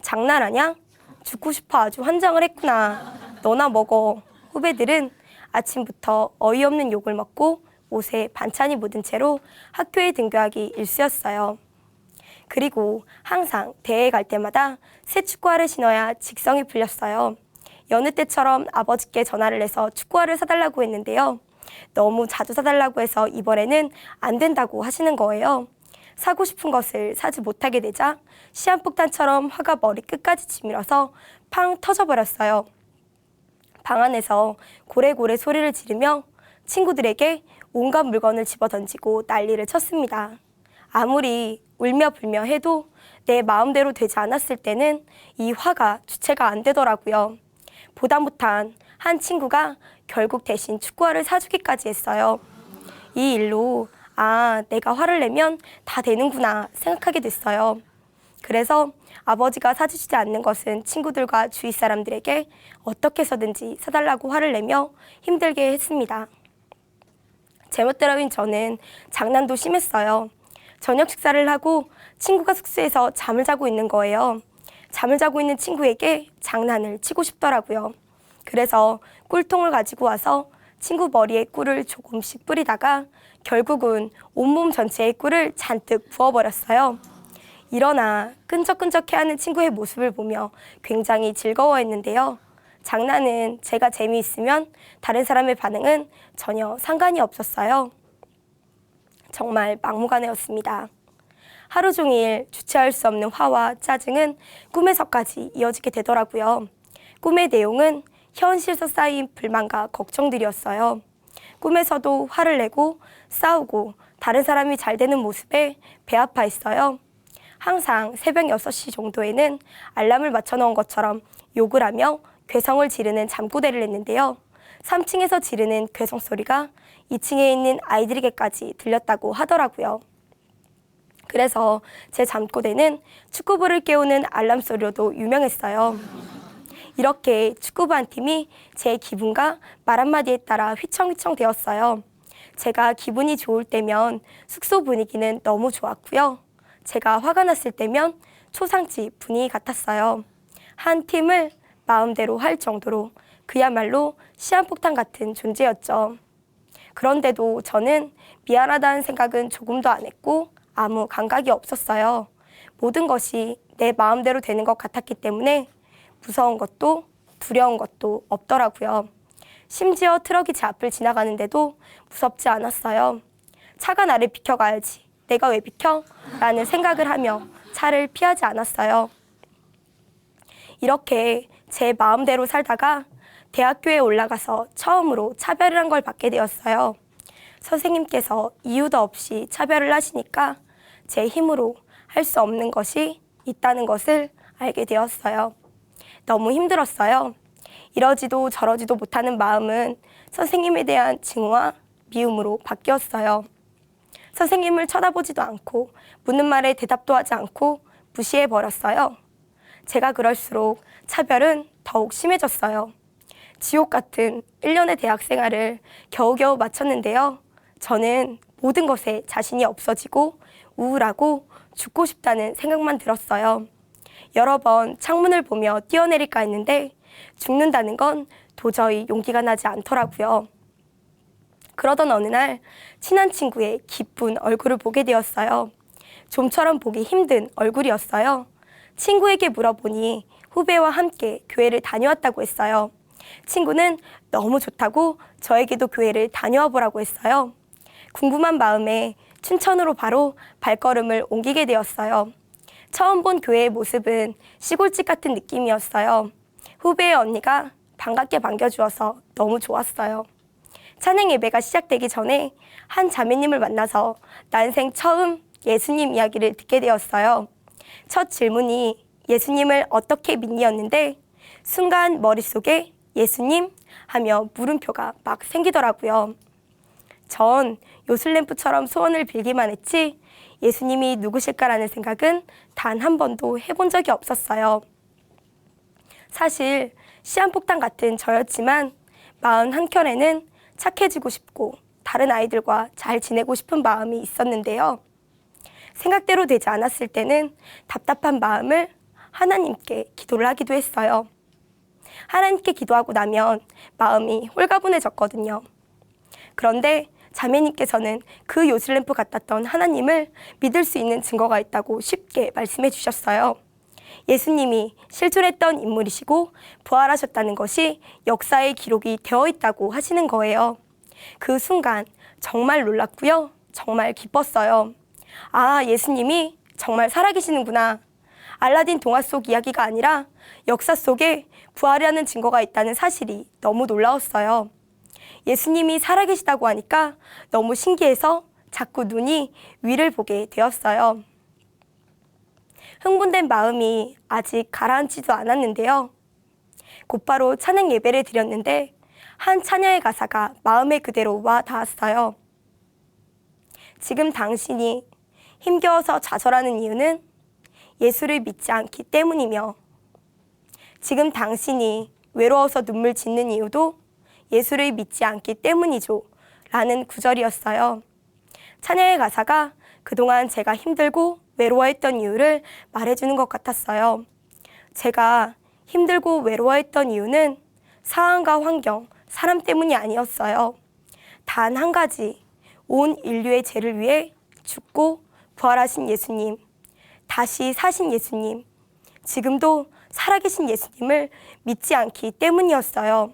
장난하냐? 죽고 싶어 아주 환장을 했구나. 너나 먹어. 후배들은 아침부터 어이없는 욕을 먹고 옷에 반찬이 묻은 채로 학교에 등교하기 일쑤였어요. 그리고 항상 대회에 갈 때마다 새 축구화를 신어야 직성이 풀렸어요. 여느 때처럼 아버지께 전화를 해서 축구화를 사달라고 했는데요. 너무 자주 사달라고 해서 이번에는 안 된다고 하시는 거예요. 사고 싶은 것을 사지 못하게 되자 시한폭탄처럼 화가 머리 끝까지 치밀어서 팡 터져버렸어요. 방 안에서 고래고래 소리를 지르며 친구들에게 온갖 물건을 집어던지고 난리를 쳤습니다. 아무리 울며 불며 해도 내 마음대로 되지 않았을 때는 이 화가 주체가 안 되더라고요. 보다 못한 한 친구가 결국 대신 축구화를 사주기까지 했어요. 이 일로 내가 화를 내면 다 되는구나 생각하게 됐어요. 그래서 아버지가 사주지 않는 것은 친구들과 주위 사람들에게 어떻게 해서든지 사달라고 화를 내며 힘들게 했습니다. 제멋대로인 저는 장난도 심했어요. 저녁 식사를 하고 친구가 숙소에서 잠을 자고 있는 거예요. 잠을 자고 있는 친구에게 장난을 치고 싶더라고요. 그래서 꿀통을 가지고 와서 친구 머리에 꿀을 조금씩 뿌리다가 결국은 온몸 전체에 꿀을 잔뜩 부어버렸어요. 일어나 끈적끈적해하는 친구의 모습을 보며 굉장히 즐거워했는데요. 장난은 제가 재미있으면 다른 사람의 반응은 전혀 상관이 없었어요. 정말 막무가내였습니다. 하루 종일 주체할 수 없는 화와 짜증은 꿈에서까지 이어지게 되더라고요. 꿈의 내용은 현실에서 쌓인 불만과 걱정들이었어요. 꿈에서도 화를 내고 싸우고 다른 사람이 잘 되는 모습에 배 아파했어요. 항상 새벽 6시 정도에는 알람을 맞춰놓은 것처럼 욕을 하며 괴성을 지르는 잠꼬대를 했는데요. 3층에서 지르는 괴성 소리가 2층에 있는 아이들에게까지 들렸다고 하더라고요. 그래서 제 잠꼬대는 축구부를 깨우는 알람 소리로도 유명했어요. 이렇게 축구부 한 팀이 제 기분과 말 한마디에 따라 휘청휘청 되었어요. 제가 기분이 좋을 때면 숙소 분위기는 너무 좋았고요. 제가 화가 났을 때면 초상집 분위기 같았어요. 한 팀을 마음대로 할 정도로 그야말로 시한폭탄 같은 존재였죠. 그런데도 저는 미안하다는 생각은 조금도 안 했고 아무 감각이 없었어요. 모든 것이 내 마음대로 되는 것 같았기 때문에 무서운 것도 두려운 것도 없더라고요. 심지어 트럭이 제 앞을 지나가는데도 무섭지 않았어요. 차가 나를 비켜가야지. 내가 왜 비켜? 라는 생각을 하며 차를 피하지 않았어요. 이렇게 제 마음대로 살다가 대학교에 올라가서 처음으로 차별을 한 걸 받게 되었어요. 선생님께서 이유도 없이 차별을 하시니까 제 힘으로 할 수 없는 것이 있다는 것을 알게 되었어요. 너무 힘들었어요. 이러지도 저러지도 못하는 마음은 선생님에 대한 증오와 미움으로 바뀌었어요. 선생님을 쳐다보지도 않고 묻는 말에 대답도 하지 않고 무시해버렸어요. 제가 그럴수록 차별은 더욱 심해졌어요. 지옥 같은 1년의 대학 생활을 겨우겨우 마쳤는데요. 저는 모든 것에 자신이 없어지고 우울하고 죽고 싶다는 생각만 들었어요. 여러 번 창문을 보며 뛰어내릴까 했는데 죽는다는 건 도저히 용기가 나지 않더라고요. 그러던 어느 날 친한 친구의 기쁜 얼굴을 보게 되었어요. 좀처럼 보기 힘든 얼굴이었어요. 친구에게 물어보니 후배와 함께 교회를 다녀왔다고 했어요. 친구는 너무 좋다고 저에게도 교회를 다녀와 보라고 했어요. 궁금한 마음에 춘천으로 바로 발걸음을 옮기게 되었어요. 처음 본 교회의 모습은 시골집 같은 느낌이었어요. 후배의 언니가 반갑게 반겨주어서 너무 좋았어요. 찬양 예배가 시작되기 전에 한 자매님을 만나서 난생 처음 예수님 이야기를 듣게 되었어요. 첫 질문이 예수님을 어떻게 믿니였는데 순간 머릿속에 예수님 하며 물음표가 막 생기더라고요. 전 요술램프처럼 소원을 빌기만 했지 예수님이 누구실까라는 생각은 단 한 번도 해본 적이 없었어요. 사실 시한폭탄 같은 저였지만 마음 한켠에는 착해지고 싶고 다른 아이들과 잘 지내고 싶은 마음이 있었는데요. 생각대로 되지 않았을 때는 답답한 마음을 하나님께 기도를 하기도 했어요. 하나님께 기도하고 나면 마음이 홀가분해졌거든요. 그런데 자매님께서는 그 요술램프 같았던 하나님을 믿을 수 있는 증거가 있다고 쉽게 말씀해 주셨어요. 예수님이 실존했던 인물이시고 부활하셨다는 것이 역사의 기록이 되어 있다고 하시는 거예요. 그 순간 정말 놀랐고요. 정말 기뻤어요. 아, 예수님이 정말 살아계시는구나. 알라딘 동화 속 이야기가 아니라 역사 속에 부활이라는 증거가 있다는 사실이 너무 놀라웠어요. 예수님이 살아계시다고 하니까 너무 신기해서 자꾸 눈이 위를 보게 되었어요. 흥분된 마음이 아직 가라앉지도 않았는데요. 곧바로 찬양 예배를 드렸는데 한 찬양의 가사가 마음에 그대로 와 닿았어요. 지금 당신이 힘겨워서 좌절하는 이유는 예수를 믿지 않기 때문이며 지금 당신이 외로워서 눈물 짓는 이유도 예수를 믿지 않기 때문이죠. 라는 구절이었어요. 찬양의 가사가 그동안 제가 힘들고 외로워했던 이유를 말해주는 것 같았어요. 제가 힘들고 외로워했던 이유는 상황과 환경, 사람 때문이 아니었어요. 단 한 가지, 온 인류의 죄를 위해 죽고 부활하신 예수님, 다시 사신 예수님, 지금도 살아계신 예수님을 믿지 않기 때문이었어요.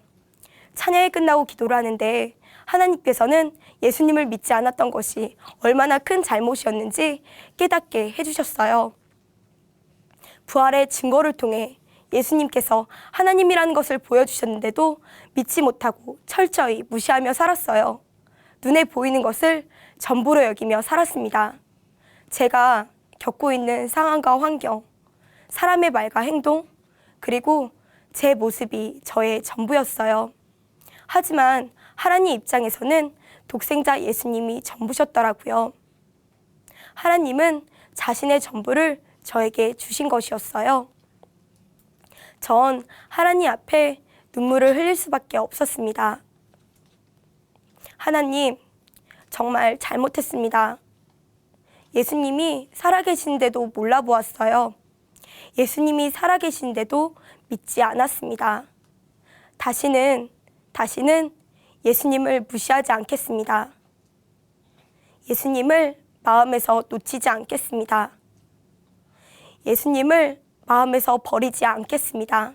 찬양이 끝나고 기도를 하는데 하나님께서는 예수님을 믿지 않았던 것이 얼마나 큰 잘못이었는지 깨닫게 해주셨어요. 부활의 증거를 통해 예수님께서 하나님이라는 것을 보여주셨는데도 믿지 못하고 철저히 무시하며 살았어요. 눈에 보이는 것을 전부로 여기며 살았습니다. 제가 겪고 있는 상황과 환경, 사람의 말과 행동, 그리고 제 모습이 저의 전부였어요. 하지만 하나님 입장에서는 독생자 예수님이 전부셨더라고요. 하나님은 자신의 전부를 저에게 주신 것이었어요. 전 하나님 앞에 눈물을 흘릴 수밖에 없었습니다. 하나님, 정말 잘못했습니다. 예수님이 살아계신데도 몰라보았어요. 예수님이 살아계신데도 믿지 않았습니다. 다시는 예수님을 무시하지 않겠습니다. 예수님을 마음에서 놓치지 않겠습니다. 예수님을 마음에서 버리지 않겠습니다.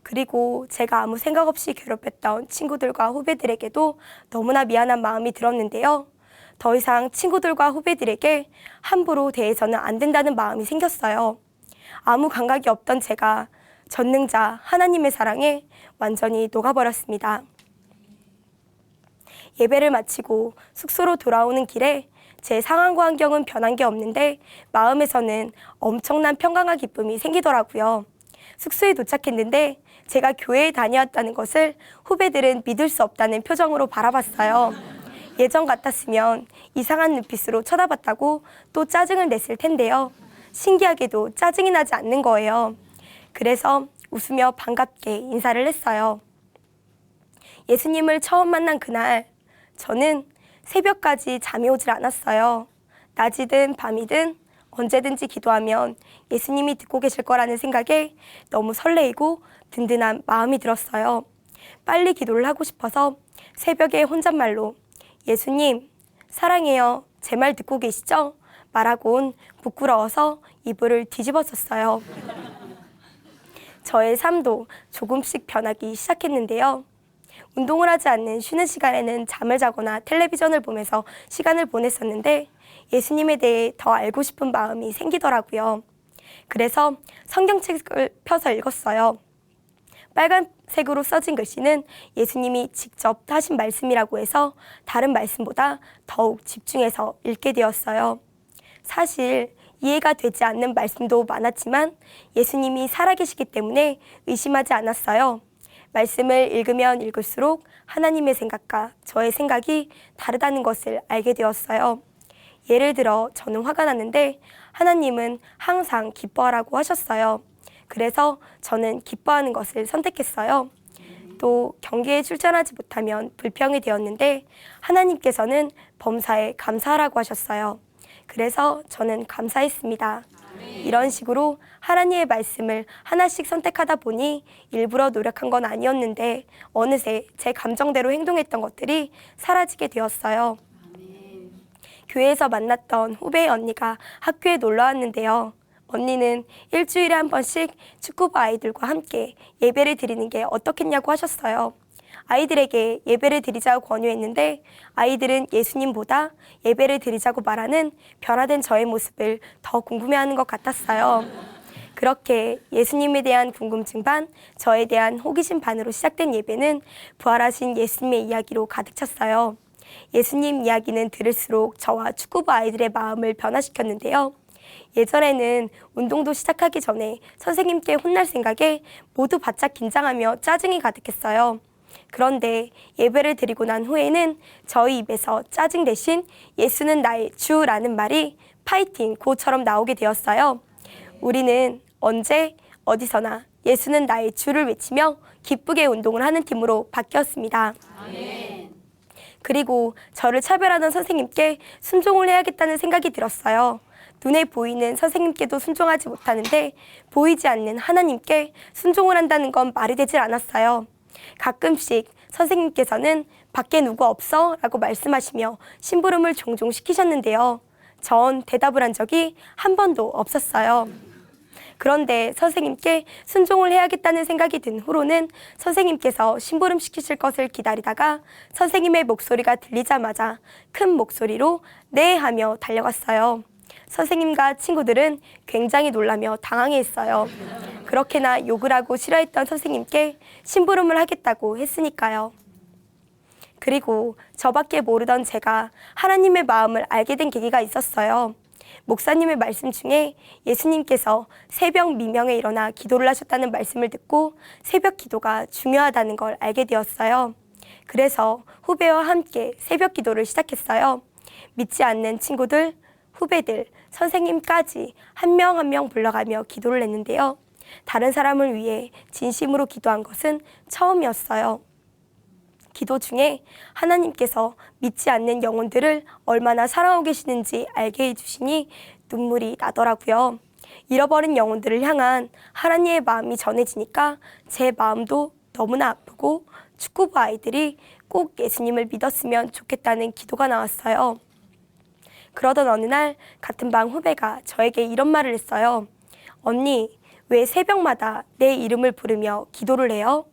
그리고 제가 아무 생각 없이 괴롭혔던 친구들과 후배들에게도 너무나 미안한 마음이 들었는데요. 더 이상 친구들과 후배들에게 함부로 대해서는 안 된다는 마음이 생겼어요. 아무 감각이 없던 제가 전능자 하나님의 사랑에 완전히 녹아버렸습니다. 예배를 마치고 숙소로 돌아오는 길에 제 상황과 환경은 변한 게 없는데 마음에서는 엄청난 평강과 기쁨이 생기더라고요. 숙소에 도착했는데 제가 교회에 다녀왔다는 것을 후배들은 믿을 수 없다는 표정으로 바라봤어요. 예전 같았으면 이상한 눈빛으로 쳐다봤다고 또 짜증을 냈을 텐데요. 신기하게도 짜증이 나지 않는 거예요. 그래서 웃으며 반갑게 인사를 했어요. 예수님을 처음 만난 그날 저는 새벽까지 잠이 오질 않았어요. 낮이든 밤이든 언제든지 기도하면 예수님이 듣고 계실 거라는 생각에 너무 설레이고 든든한 마음이 들었어요. 빨리 기도를 하고 싶어서 새벽에 혼잣말로 예수님 사랑해요. 제 말 듣고 계시죠? 말하곤 부끄러워서 이불을 뒤집었었어요. 저의 삶도 조금씩 변하기 시작했는데요. 운동을 하지 않는 쉬는 시간에는 잠을 자거나 텔레비전을 보면서 시간을 보냈었는데 예수님에 대해 더 알고 싶은 마음이 생기더라고요. 그래서 성경책을 펴서 읽었어요. 빨간색으로 써진 글씨는 예수님이 직접 하신 말씀이라고 해서 다른 말씀보다 더욱 집중해서 읽게 되었어요. 사실 이해가 되지 않는 말씀도 많았지만 예수님이 살아계시기 때문에 의심하지 않았어요. 말씀을 읽으면 읽을수록 하나님의 생각과 저의 생각이 다르다는 것을 알게 되었어요. 예를 들어 저는 화가 났는데 하나님은 항상 기뻐하라고 하셨어요. 그래서 저는 기뻐하는 것을 선택했어요. 또 경기에 출전하지 못하면 불평이 되었는데 하나님께서는 범사에 감사하라고 하셨어요. 그래서 저는 감사했습니다. 이런 식으로 하나님의 말씀을 하나씩 선택하다 보니 일부러 노력한 건 아니었는데 어느새 제 감정대로 행동했던 것들이 사라지게 되었어요. 교회에서 만났던 후배의 언니가 학교에 놀러 왔는데요. 언니는 일주일에 한 번씩 축구부 아이들과 함께 예배를 드리는 게 어떻겠냐고 하셨어요. 아이들에게 예배를 드리자고 권유했는데 아이들은 예수님보다 예배를 드리자고 말하는 변화된 저의 모습을 더 궁금해하는 것 같았어요. 그렇게 예수님에 대한 궁금증 반, 저에 대한 호기심 반으로 시작된 예배는 부활하신 예수님의 이야기로 가득 찼어요. 예수님 이야기는 들을수록 저와 축구부 아이들의 마음을 변화시켰는데요. 예전에는 운동도 시작하기 전에 선생님께 혼날 생각에 모두 바짝 긴장하며 짜증이 가득했어요. 그런데 예배를 드리고 난 후에는 저희 입에서 짜증 대신 예수는 나의 주라는 말이 파이팅 고처럼 나오게 되었어요. 우리는 언제 어디서나 예수는 나의 주를 외치며 기쁘게 운동을 하는 팀으로 바뀌었습니다. 그리고 저를 차별하던 선생님께 순종을 해야겠다는 생각이 들었어요. 눈에 보이는 선생님께도 순종하지 못하는데 보이지 않는 하나님께 순종을 한다는 건 말이 되질 않았어요. 가끔씩 선생님께서는 밖에 누구 없어? 라고 말씀하시며 심부름을 종종 시키셨는데요. 전 대답을 한 적이 한 번도 없었어요. 그런데 선생님께 순종을 해야겠다는 생각이 든 후로는 선생님께서 심부름 시키실 것을 기다리다가 선생님의 목소리가 들리자마자 큰 목소리로 네 하며 달려갔어요. 선생님과 친구들은 굉장히 놀라며 당황해했어요. 그렇게나 욕을 하고 싫어했던 선생님께 심부름을 하겠다고 했으니까요. 그리고 저밖에 모르던 제가 하나님의 마음을 알게 된 계기가 있었어요. 목사님의 말씀 중에 예수님께서 새벽 미명에 일어나 기도를 하셨다는 말씀을 듣고 새벽 기도가 중요하다는 걸 알게 되었어요. 그래서 후배와 함께 새벽 기도를 시작했어요. 믿지 않는 친구들, 후배들, 선생님까지 한 명 한 명 불러가며 기도를 했는데요. 다른 사람을 위해 진심으로 기도한 것은 처음이었어요. 기도 중에 하나님께서 믿지 않는 영혼들을 얼마나 사랑하고 계시는지 알게 해주시니 눈물이 나더라고요. 잃어버린 영혼들을 향한 하나님의 마음이 전해지니까 제 마음도 너무나 아프고 축구부 아이들이 꼭 예수님을 믿었으면 좋겠다는 기도가 나왔어요. 그러던 어느 날 같은 방 후배가 저에게 이런 말을 했어요. 언니, 왜 새벽마다 내 이름을 부르며 기도를 해요?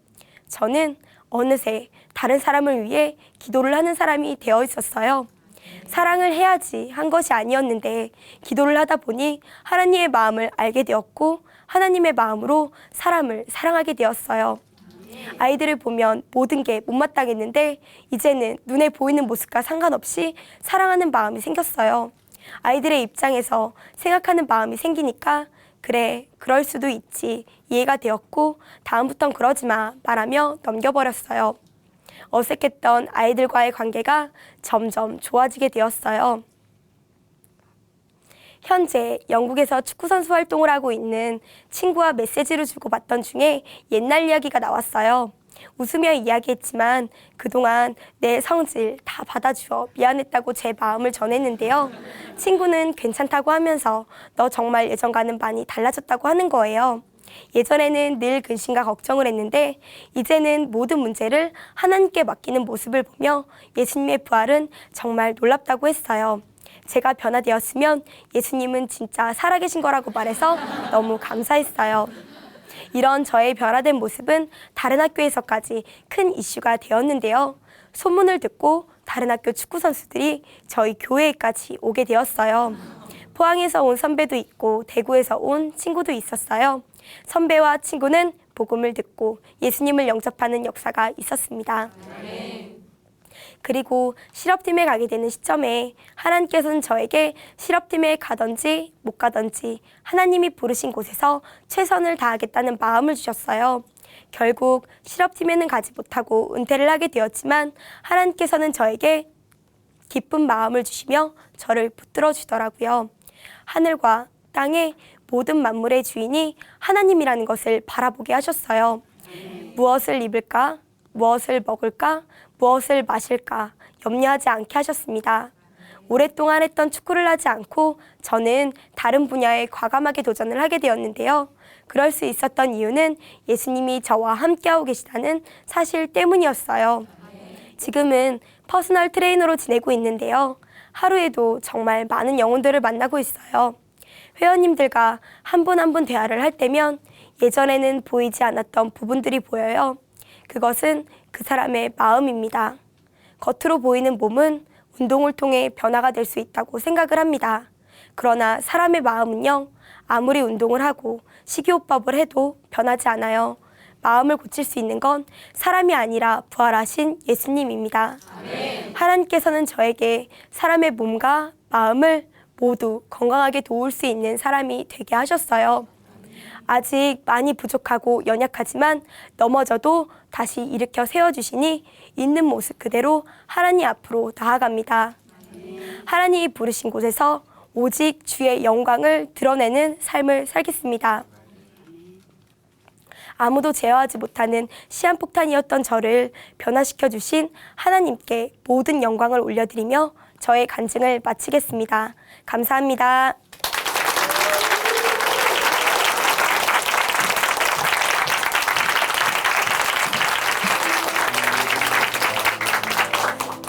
저는 어느새 다른 사람을 위해 기도를 하는 사람이 되어 있었어요. 사랑을 해야지 한 것이 아니었는데 기도를 하다 보니 하나님의 마음을 알게 되었고 하나님의 마음으로 사람을 사랑하게 되었어요. 아이들을 보면 모든 게 못마땅했는데 이제는 눈에 보이는 모습과 상관없이 사랑하는 마음이 생겼어요. 아이들의 입장에서 생각하는 마음이 생기니까 그래, 그럴 수도 있지 이해가 되었고 다음부턴 그러지 마 말하며 넘겨버렸어요. 어색했던 아이들과의 관계가 점점 좋아지게 되었어요. 현재 영국에서 축구선수 활동을 하고 있는 친구와 메시지를 주고받던 중에 옛날 이야기가 나왔어요. 웃으며 이야기했지만 그동안 내 성질 다 받아주어 미안했다고 제 마음을 전했는데요. 친구는 괜찮다고 하면서 너 정말 예전과는 많이 달라졌다고 하는 거예요. 예전에는 늘 근심과 걱정을 했는데 이제는 모든 문제를 하나님께 맡기는 모습을 보며 예수님의 부활은 정말 놀랍다고 했어요. 제가 변화되었으면 예수님은 진짜 살아계신 거라고 말해서 너무 감사했어요. 이런 저의 변화된 모습은 다른 학교에서까지 큰 이슈가 되었는데요. 소문을 듣고 다른 학교 축구 선수들이 저희 교회에까지 오게 되었어요. 포항에서 온 선배도 있고 대구에서 온 친구도 있었어요. 선배와 친구는 복음을 듣고 예수님을 영접하는 역사가 있었습니다. 그리고 실업팀에 가게 되는 시점에 하나님께서는 저에게 실업팀에 가든지 못 가든지 하나님이 부르신 곳에서 최선을 다하겠다는 마음을 주셨어요. 결국 실업팀에는 가지 못하고 은퇴를 하게 되었지만 하나님께서는 저에게 기쁜 마음을 주시며 저를 붙들어 주더라고요. 하늘과 땅의 모든 만물의 주인이 하나님이라는 것을 바라보게 하셨어요. 무엇을 입을까? 무엇을 먹을까? 무엇을 마실까? 염려하지 않게 하셨습니다. 오랫동안 했던 축구를 하지 않고 저는 다른 분야에 과감하게 도전을 하게 되었는데요. 그럴 수 있었던 이유는 예수님이 저와 함께하고 계시다는 사실 때문이었어요. 지금은 퍼스널 트레이너로 지내고 있는데요. 하루에도 정말 많은 영혼들을 만나고 있어요. 회원님들과 한 분 한 분 대화를 할 때면 예전에는 보이지 않았던 부분들이 보여요. 그것은 그 사람의 마음입니다. 겉으로 보이는 몸은 운동을 통해 변화가 될 수 있다고 생각을 합니다. 그러나 사람의 마음은요, 아무리 운동을 하고 식이요법을 해도 변하지 않아요. 마음을 고칠 수 있는 건 사람이 아니라 부활하신 예수님입니다. 하나님께서는 저에게 사람의 몸과 마음을 모두 건강하게 도울 수 있는 사람이 되게 하셨어요. 아직 많이 부족하고 연약하지만 넘어져도 다시 일으켜 세워주시니 있는 모습 그대로 하나님 앞으로 나아갑니다. 하나님이 부르신 곳에서 오직 주의 영광을 드러내는 삶을 살겠습니다. 아무도 제어하지 못하는 시한폭탄이었던 저를 변화시켜 주신 하나님께 모든 영광을 올려드리며 저의 간증을 마치겠습니다. 감사합니다.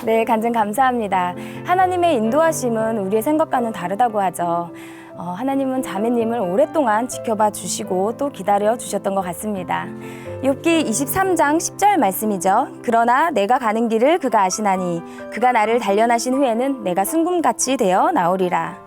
네, 간증 감사합니다. 하나님의 인도하심은 우리의 생각과는 다르다고 하죠. 하나님은 자매님을 오랫동안 지켜봐 주시고 또 기다려 주셨던 것 같습니다. 욥기 23장 10절 말씀이죠. 그러나 내가 가는 길을 그가 아시나니 그가 나를 단련하신 후에는 내가 순금같이 되어 나오리라.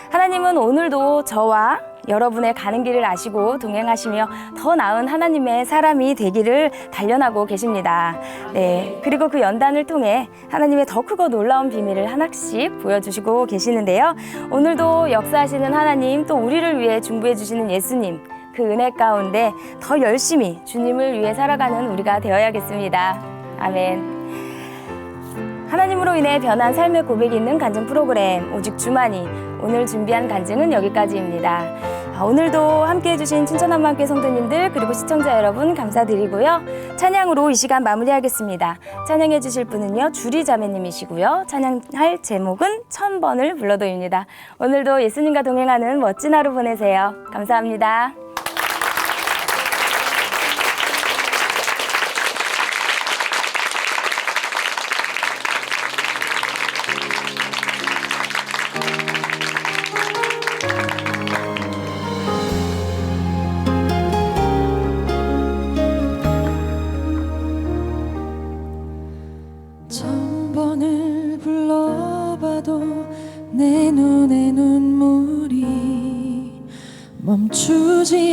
하나님은 오늘도 저와 여러분의 가는 길을 아시고 동행하시며 더 나은 하나님의 사람이 되기를 단련하고 계십니다. 네, 그리고 그 연단을 통해 하나님의 더 크고 놀라운 비밀을 하나씩 보여주시고 계시는데요. 오늘도 역사하시는 하나님, 또 우리를 위해 중보해 주시는 예수님, 그 은혜 가운데 더 열심히 주님을 위해 살아가는 우리가 되어야겠습니다. 아멘. 하나님으로 인해 변한 삶의 고백이 있는 간증 프로그램 오직 주만이, 오늘 준비한 간증은 여기까지입니다. 오늘도 함께해 주신 춘천한마음교회 성도님들 그리고 시청자 여러분 감사드리고요. 찬양으로 이 시간 마무리하겠습니다. 찬양해 주실 분은요, 주리 자매님이시고요. 찬양할 제목은 1000번을 불러도입니다. 오늘도 예수님과 동행하는 멋진 하루 보내세요. 감사합니다.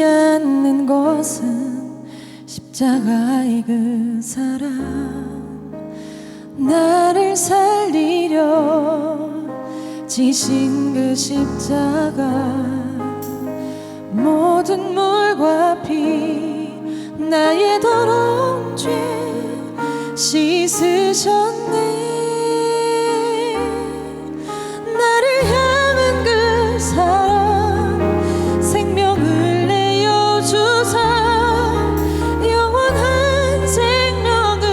않는 것은 십자가의 그 사랑, 나를 살리려 지신 그 십자가, 모든 물과 피 나의 더러운 죄 씻으셨네. 나를 향한 그 사랑, 생명을 내어주사 영원한 생명을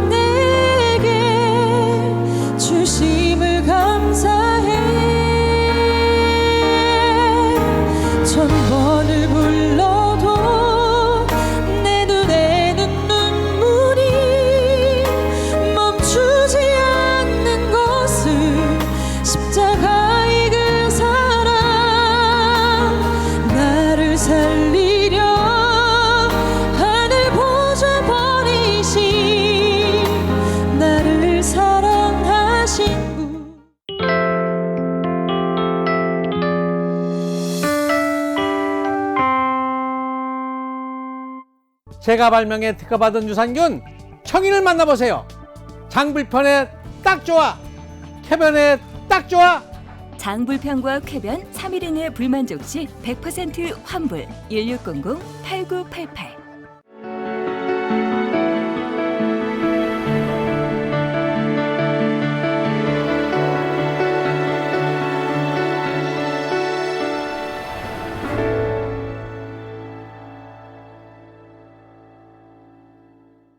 내게 주심을 감사해. 천 번을 불러도 내 눈에는 눈물이 멈추지 않는 것을 십자가의 그 사랑, 나를 살리려 하늘 보좌 버리신 나를 사랑하신 분. 제가 발명해 특허받은 유산균 청인을 만나보세요. 장불편에 딱 좋아, 쾌변에 딱 좋아. 장불편과 쾌변 3일 이내 불만족 시 100% 환불. 1600-8988